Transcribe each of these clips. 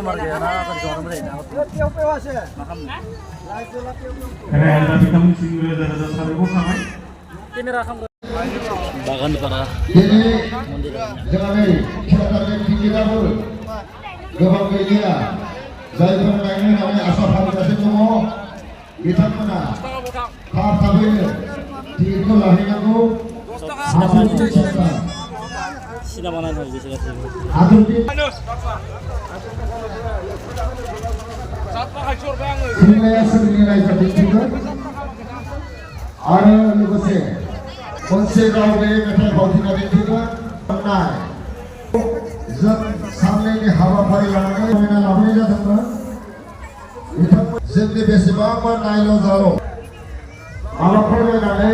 Customer गैया ना जनाबो जायो ना पेव पेवासो मा खालामनो दा बिथांमोनसिम रोजा रोजा साबायखर थाबाय केमेरा खालामगोन बागानपारा दिनै जोंहा नै सरकारनि टिकेटआबो गोबां गैलिया जायफोर नायनो होननानै आसा फालिगासिनो दङ बिथांमोना थाब थाबैनो टिकेटखौ लाहैनांगौ सिनेमा नायनो गोसो आधुनिक सिनेमाया जोंनि रायजो दिन्थिगोन आरो लोगोसे मोनसे राव गैयै मेथाइ फावथिना दिन्थिगोन खननाय जों साननैनि हाबाफारि लानानै समायना लाबोनाय जादोंमोन बिथांमोन जोंनि बेसेबांबा नायल' जाल' माबाफोर नायनानै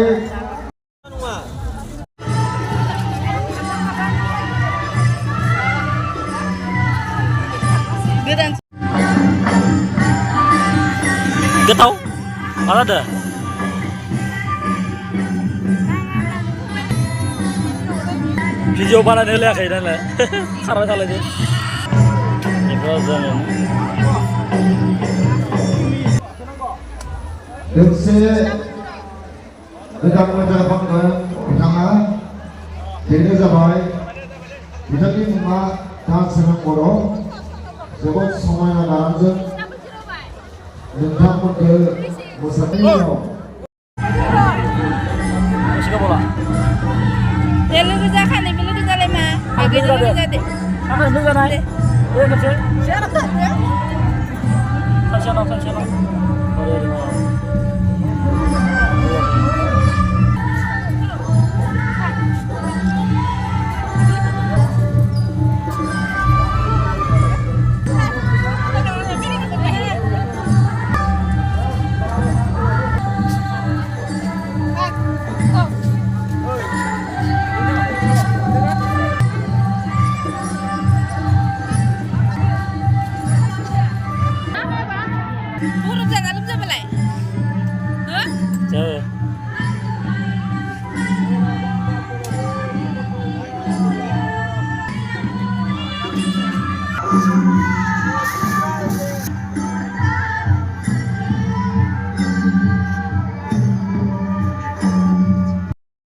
गोथाव मा जादों भिडिअ बानायनो होलायाखै नालाय खारबाय थालायदो बेखौ जोङो लोगोसे गोदान मोजां बुंदों बिथाङा बेनो जाबाय बिथांनि मुङा दानसोरां बर' जोबोद समायना गारांजों नोंथांमोनखौ मोसानायनि उनाव Masih bola. Ya lu bisa kan, lu bisa lema. Bagi lu bisa deh. Apa yang bisa naik? Ya kecil. Siapa tuh ya? Sanksiona. Oh,